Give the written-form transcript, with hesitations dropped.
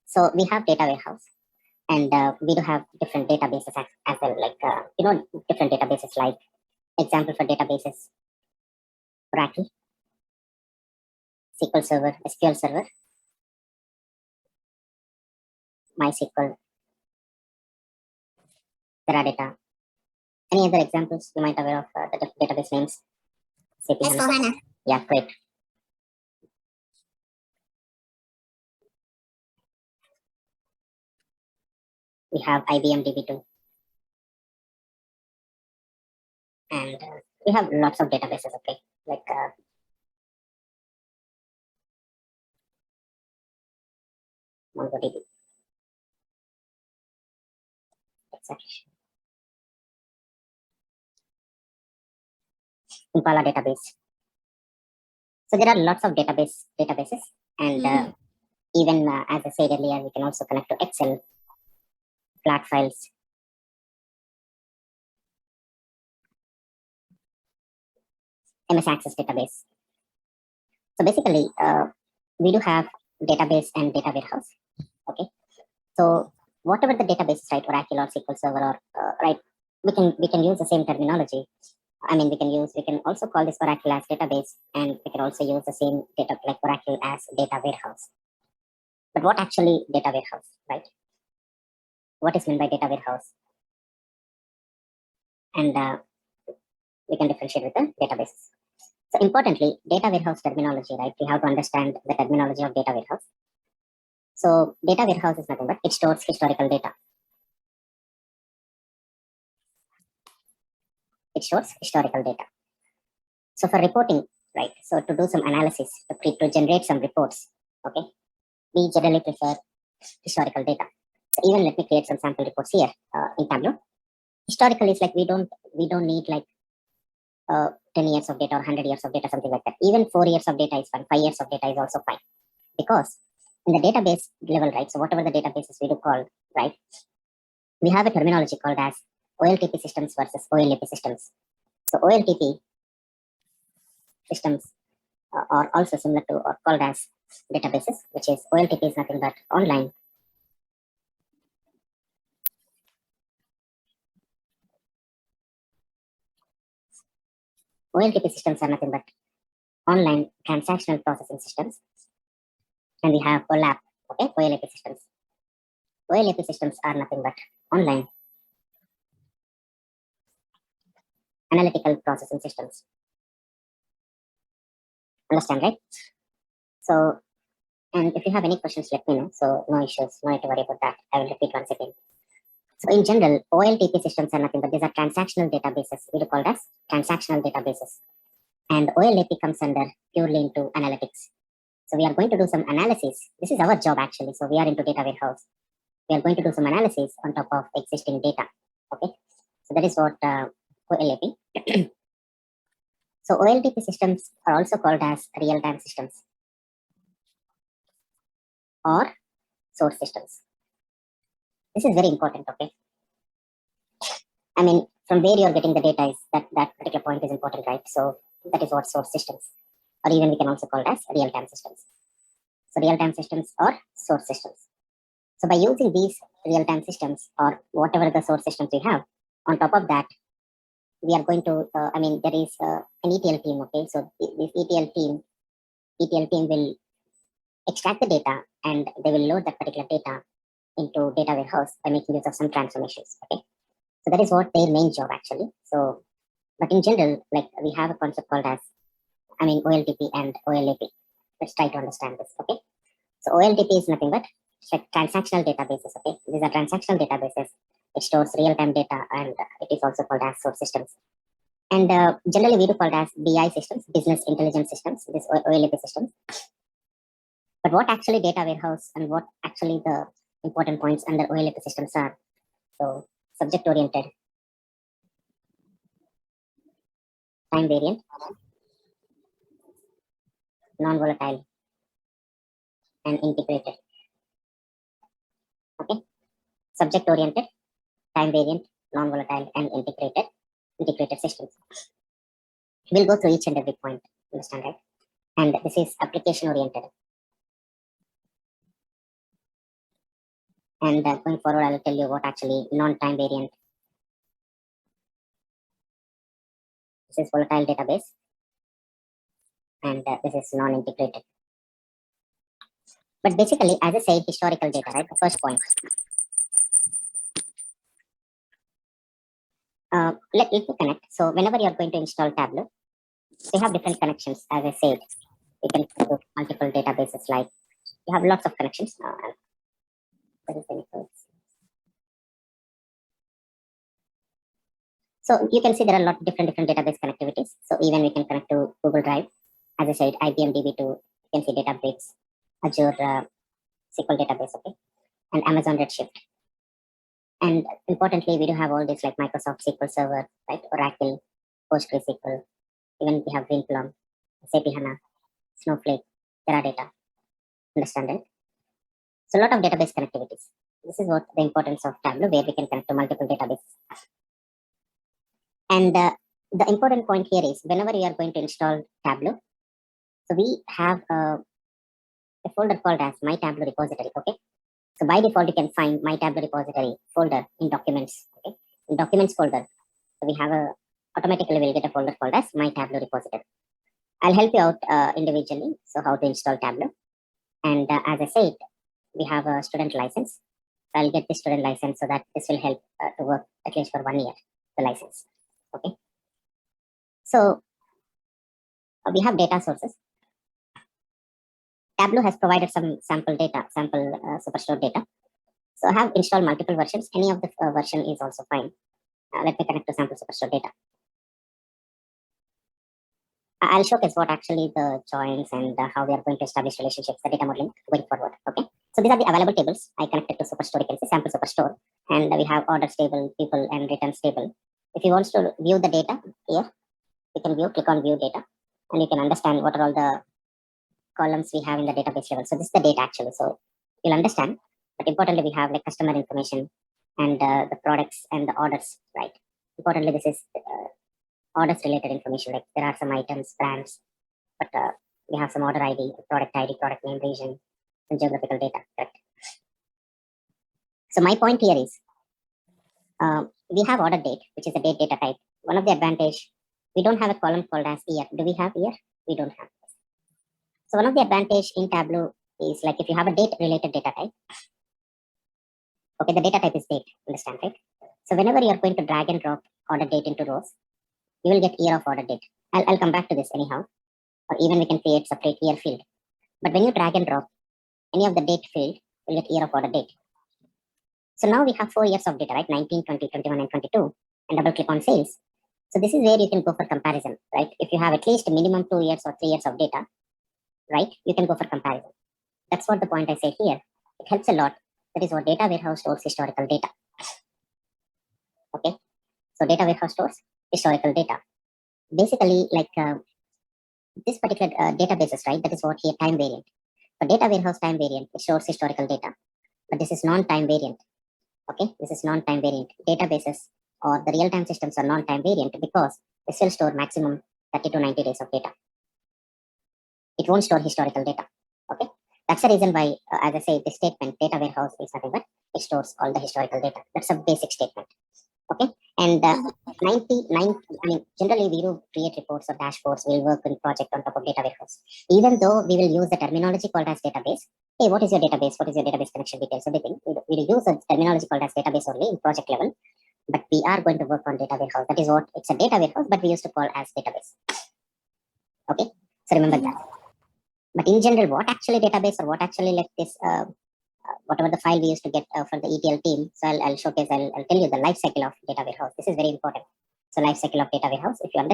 So we have data warehouse, and we do have different databases as well, like different databases, like example for databases: Oracle, SQL Server, SQL Server, MySQL, Teradata. Any other examples you might aware of the database names? S4HANA. Yeah, great. We have IBM DB2, and we have lots of databases. Okay, like MongoDB. Exactly. Impala database. So there are lots of databases, and even as I said earlier, we can also connect to Excel, flat files, MS Access database. So basically, we do have database and data warehouse. Okay, so whatever the database is, right, Oracle or SQL Server, or right, we can use the same terminology. I mean, we can also call this Oracle as database, and we can also use the same data like Oracle as data warehouse. But what actually data warehouse, right? What is meant by data warehouse? And we can differentiate with the databases. So importantly, data warehouse terminology, right? We have to understand the terminology of data warehouse. So data warehouse is nothing but it stores historical data. It stores historical data. So for reporting, right? So to do some analysis, to generate some reports, okay, we generally prefer historical data. So even let me create some sample reports here in Tableau. Historical is like we don't need like 10 years of data or 100 years of data, something like that. Even 4 years of data is fine. 5 years of data is also fine, because in the database level, right? So whatever the databases we do call, right? We have a terminology called as OLTP systems versus OLAP systems. So OLTP systems are also similar to or called as databases, which is OLTP is nothing but online OLTP systems are nothing but online transactional processing systems. And we have OLAP, okay, OLAP systems. OLAP systems are nothing but online analytical processing systems. Understand, right? So, and if you have any questions, let me know. So no issues, no need to worry about that. I will repeat once again. So in general, OLTP systems are nothing but these are transactional databases. We call as transactional databases. And OLAP comes under purely into analytics. So we are going to do some analysis. This is our job actually. So we are into data warehouse. We are going to do some analysis on top of existing data. Okay. So that is what OLAP. So OLTP systems are also called as real-time systems or source systems. This is very important, okay? I mean, from where you're getting the data is that particular point is important, right? So that is what source systems, or even we can also call it as real-time systems. So real-time systems or source systems. So by using these real-time systems or whatever the source systems we have, on top of that, we are going to, there is an ETL team, okay? So this ETL team will extract the data and they will load that particular data into data warehouse by making use of some transformations, okay? So that is what their main job actually. So, but in general, like we have a concept called as, OLTP and OLAP. Let's try to understand this, okay? So OLTP is nothing but like transactional databases, okay? These are transactional databases. It stores real-time data and it is also called as source systems. And generally we do call it as BI systems, business intelligence systems, this OLAP systems. But what actually data warehouse and what actually the important points under OLAP systems are? So subject-oriented, time-variant, non-volatile, and integrated. Okay, subject-oriented, time-variant, non-volatile, and integrated systems. We'll go through each and every point. Understand, right? And this is application-oriented. And going forward, I'll tell you what actually non-time variant. This is volatile database, and this is non-integrated. But basically, as I said, historical data, right? The first point. Let me connect. So whenever you're going to install Tableau, they have different connections. As I said, you can go to multiple databases. Like you have lots of connections. So you can see there are a lot of different database connectivities. So even we can connect to Google Drive. As I said, IBM DB2, you can see Databricks, Azure SQL database, okay, and Amazon Redshift. And importantly, we do have all this like Microsoft SQL Server, right? Oracle, PostgreSQL. Even we have Greenplum, SAP HANA, Snowflake, Teradata. Understand it? So a lot of database connectivities. This is what the importance of Tableau, where we can connect to multiple databases. And the important point here is whenever you are going to install Tableau, so we have a folder called as My Tableau repository. Okay. So by default, you can find My Tableau repository folder in Documents. Okay. In Documents folder, so we have a automatically we'll get a folder called as My Tableau repository. I'll help you out individually. So how to install Tableau. And as I said, we have a student license. So I'll get the student license so that this will help to work at least for 1 year, the license. Okay. So we have data sources. Tableau has provided some sample data, Superstore data. So I have installed multiple versions. Any of the version is also fine. Let me connect to sample Superstore data. I'll showcase what actually the joins and how we are going to establish relationships, the data modeling going forward. Okay. So these are the available tables. I connected to Superstore. You can see sample Superstore, and we have orders table, people, and returns table. If you want to view the data here, you can view. Click on view data, and you can understand what are all the columns we have in the database level. So this is the data actually. So you'll understand. But importantly, we have like customer information and the products and the orders, right? Importantly, this is orders related information. Like there are some items, brands, but we have some order ID, product name, region, and geographical data. Correct. So my point here is we have order date, which is a date data type. One of the advantage, we don't have a column called as year. Do we have year? We don't have. So one of the advantage in Tableau is like if you have a date related data type, okay, the data type is date, understand, right? So whenever you are going to drag and drop order date into rows, you will get year of order date. I'll come back to this anyhow, or even we can create separate year field. But when you drag and drop any of the date field, you'll get year of order date. So now we have 4 years of data, right? 19, 20, 21, and 22, and double click on sales. So this is where you can go for comparison, right? If you have at least minimum 2 years or 3 years of data, right? You can go for comparison. That's what the point I say here. It helps a lot. That is what data warehouse stores historical data. Okay. So data warehouse stores historical data. Basically, like this particular databases, right? That is what here time variant. For data warehouse time variant, it stores historical data. But this is non-time variant. Okay. This is non-time variant. Databases or the real-time systems are non-time variant because they still store maximum 30 to 90 days of data. It won't store historical data. Okay. That's the reason why, as I say, this statement, data warehouse is nothing but it stores all the historical data. That's a basic statement. Okay. And 90, I mean, generally we do create reports or dashboards. We'll work in project on top of data warehouse. Even though we will use the terminology called as database. Hey, what is your database? What is your database connection details? Everything. We'll use a terminology called as database only in project level. But we are going to work on data warehouse. That is what it's a data warehouse, but we used to call as database. Okay. So remember that. But in general, what actually database or what actually like this, whatever the file we used to get for the ETL team. So I'll showcase, I'll tell you the life cycle of data warehouse. This is very important. So life cycle of data warehouse. If you understand